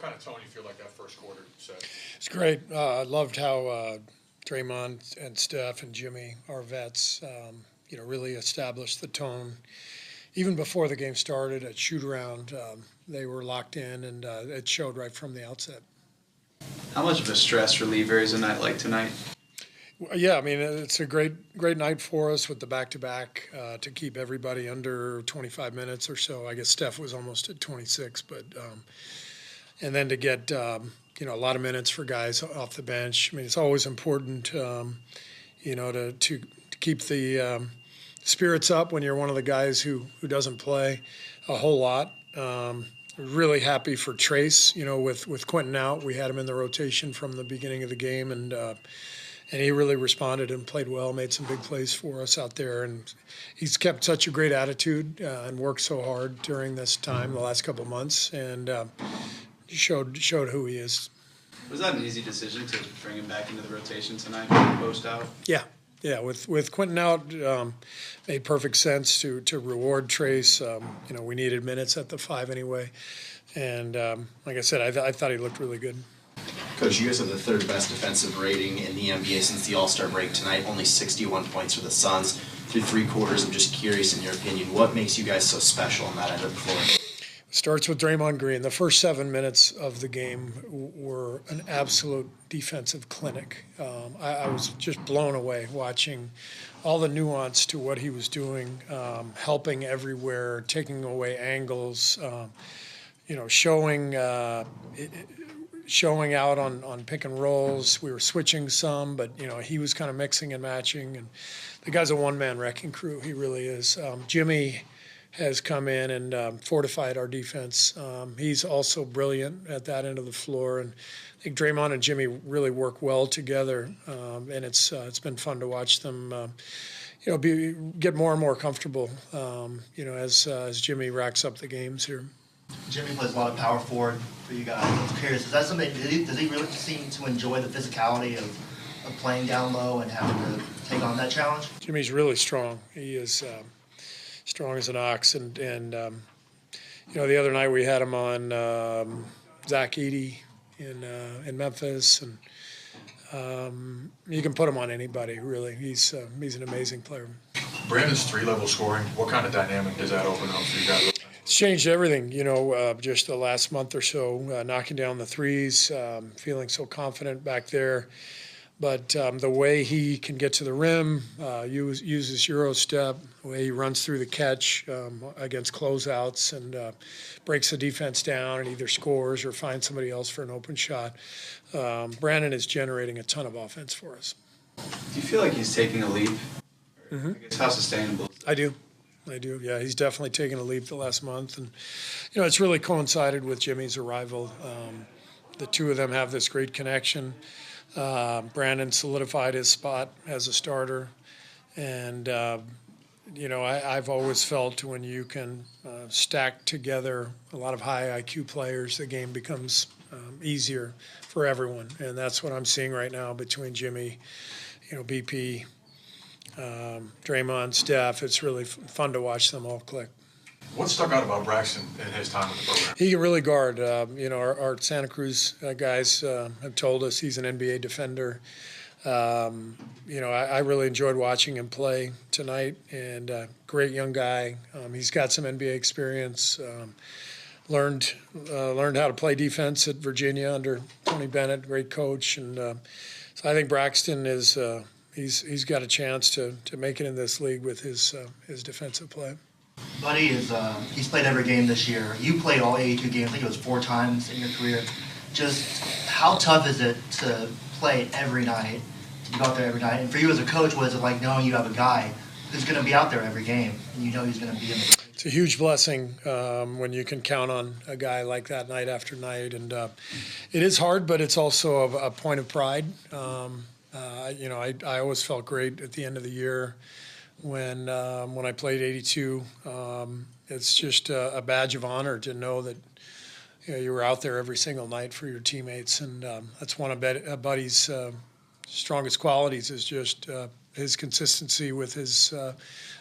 kind of tone you feel like that first quarter set? It's great. I loved how Draymond and Steph and Jimmy, our vets, really established the tone. Even before the game started at shoot-around, they were locked in, and it showed right from the outset. How much of a stress reliever is a night like tonight? Yeah, I mean, it's a great night for us with the back-to-back to keep everybody under 25 minutes or so. I guess Steph was almost at 26, but and then to get a lot of minutes for guys off the bench. I mean, it's always important, to keep the spirits up when you're one of the guys who doesn't play a whole lot. Really happy for Trayce. With Quinten out, we had him in the rotation from the beginning of the game, and he really responded and played well, made some big plays for us out there. And he's kept such a great attitude and worked so hard during this time, the last couple of months, and showed who he is. Was that an easy decision to bring him back into the rotation tonight, post out? Yeah, with Quinten out, made perfect sense to reward Trayce. We needed minutes at the 5 anyway. And like I said, I thought he looked really good. Coach, you guys have the third best defensive rating in the NBA since the All-Star break tonight, only 61 points for the Suns through 3 quarters. I'm just curious, in your opinion, what makes you guys so special on that end of the floor? Starts with Draymond Green. The first 7 minutes of the game were an absolute defensive clinic. I was just blown away watching all the nuance to what he was doing, helping everywhere, taking away angles, showing out on pick and rolls. We were switching some, but he was kind of mixing and matching. And the guy's a one-man wrecking crew. He really is. Jimmy has come in and fortified our defense. He's also brilliant at that end of the floor, and I think Draymond and Jimmy really work well together. And it's been fun to watch them, get more and more comfortable, as Jimmy racks up the games here. Jimmy plays a lot of power forward for you guys. I'm curious, is that something? Does he really seem to enjoy the physicality of playing down low and having to take on that challenge? Jimmy's really strong. He is strong as an ox, and the other night we had him on Zach Edey in Memphis, and you can put him on anybody really. He's an amazing player. Brandin's 3-level scoring, what kind of dynamic does that open up for you guys? It's changed everything, just the last month or so, knocking down the threes, feeling so confident back there. But the way he can get to the rim, uses Euro step, the way he runs through the catch against closeouts and breaks the defense down and either scores or finds somebody else for an open shot. Brandin is generating a ton of offense for us. Do you feel like he's taking a leap? Mm-hmm. I guess how sustainable is that? I do. Yeah, he's definitely taken a leap the last month. And, it's really coincided with Jimmy's arrival. The two of them have this great connection. Brandin solidified his spot as a starter. And, I've always felt when you can stack together a lot of high IQ players, the game becomes easier for everyone. And that's what I'm seeing right now between Jimmy, BP, Draymond, Steph. It's really fun to watch them all click. What stuck out about Braxton in his time with the program? He can really guard. Our Santa Cruz guys have told us he's an NBA defender. I really enjoyed watching him play tonight, and great young guy. He's got some NBA experience. Learned how to play defense at Virginia under Tony Bennett, great coach, and so I think Braxton is. He's got a chance to make it in this league with his defensive play. Buddy he's played every game this year. You played all 82 games. I think it was 4 times in your career. Just how tough is it to play every night, to go out there every night? And for you as a coach, what is it like knowing you have a guy who's going to be out there every game and he's going to be in the game? It's a huge blessing when you can count on a guy like that night after night. And it is hard, but it's also a point of pride. I always felt great at the end of the year when I played 82. It's just a badge of honor to know that you were out there every single night for your teammates, and that's one of Buddy's strongest qualities is just his consistency with his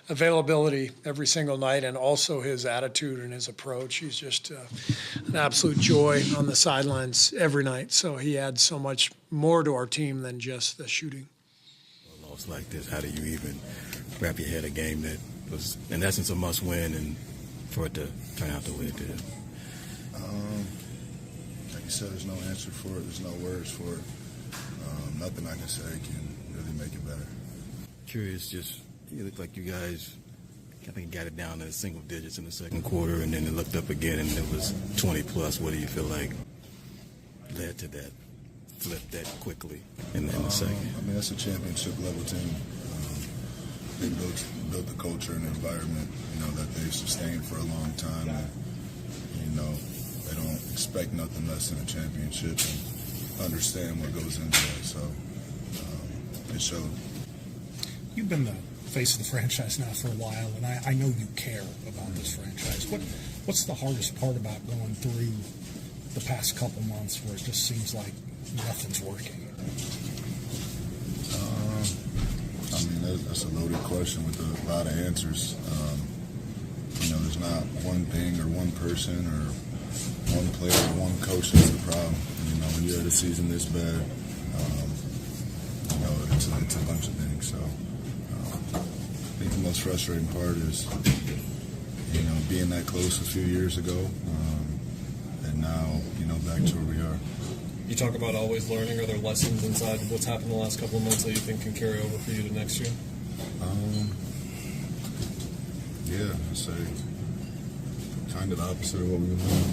availability every single night, and also his attitude and his approach. He's just an absolute joy on the sidelines every night. So he adds so much more to our team than just the shooting. A loss like this, how do you even wrap your head a game that was, in essence, a must-win, and for it to turn out the way it did? Like you said, there's no answer for it. There's no words for it. Nothing I can say can really make it better. Curious, just you look like you guys, I think, got it down to single digits in the second quarter, and then it looked up again, and it was 20-plus. What do you feel like led to that flip that quickly in the second? I mean, that's a championship-level team. They built the culture and the environment, that they've sustained for a long time. And, they don't expect nothing less than a championship and understand what goes into it. So it showed. You've been the face of the franchise now for a while, and I know you care about this franchise. What's the hardest part about going through the past couple months where it just seems like nothing's working? I mean, that's a loaded question with a lot of answers. There's not one thing or one person or one player or one coach that's the problem. When you're at a season this bad, it's a bunch of things. So I think the most frustrating part is, being that close a few years ago, and now, back to where we are. You talk about always learning. Are there lessons inside what's happened the last couple of months that you think can carry over for you to next year? Yeah, I'd say kind of the opposite of what we were doing.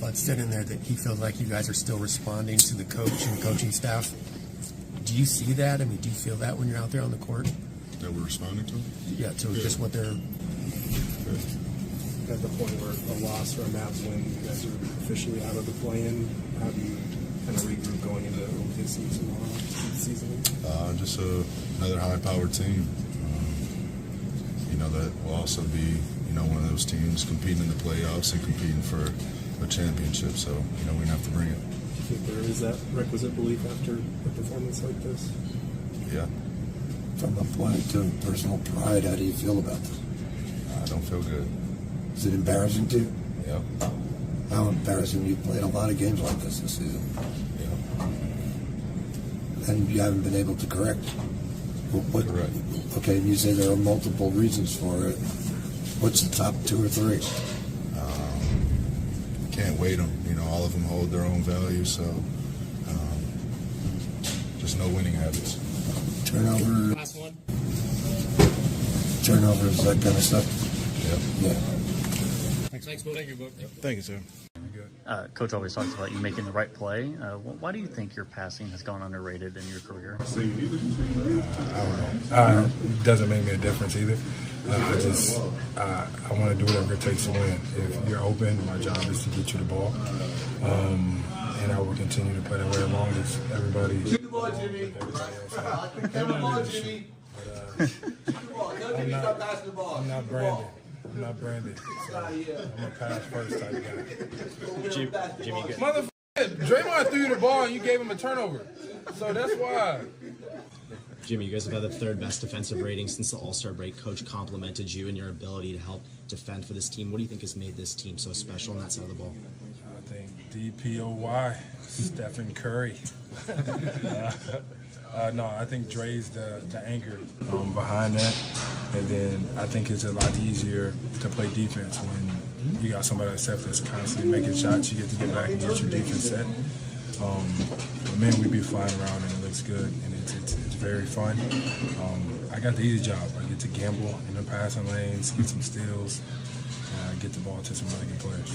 Bud said in there that he feels like you guys are still responding to the coach and coaching staff. Do you see that? I mean, do you feel that when you're out there on the court? That we're responding to? Yeah, to just what they're... At the point where a loss or a Mavs win, you guys are officially out of the play-in. How do you kind of regroup going into OKC tomorrow season? Just another high-powered team. That will also be, one of those teams competing in the playoffs and competing for a championship. So, we're going to have to bring it. Do you think there is that requisite belief after a performance like this? Yeah. From a point of personal pride, how do you feel about this? I don't feel good. Is it embarrassing to you? Yeah. How embarrassing? You played a lot of games like this season. Yeah. And you haven't been able to correct. Correct. Okay, and you say there are multiple reasons for it. What's the top 2 or 3? Can't weight them. All of them hold their own value, so just no winning habits. Turnover. Last one. Turnovers, that kind of stuff. Yeah. Thanks, Bo. Thank you, Bo. Thank you, sir. Coach always talks about you making the right play. Why do you think your passing has gone underrated in your career? I don't know. It doesn't make me a difference either. I want to do whatever it takes to win. If you're open, my job is to get you the ball. And I will continue to play that way as long as everybody. Shoot the ball, Jimmy. Shoot the ball, Jimmy. I'm not Brandin. I'm not Brandin. So I'm a pass first type guy. Jimmy, good. Motherf-cker, Draymond threw you the ball and you gave him a turnover. So that's why. Jimmy, you guys have had the 3rd best defensive rating since the All-Star break. Coach complimented you and your ability to help defend for this team. What do you think has made this team so special on that side of the ball? I think DPOY, Steph and Curry. No, I think Dray's the anchor behind that. And then I think it's a lot easier to play defense when you got somebody like Steph that's constantly making shots. You get to get back and get your defense set. Man, we be flying around and it looks good and it's very fun. I got the easy job. I get to gamble in the passing lanes, get some steals, get the ball to some really good players.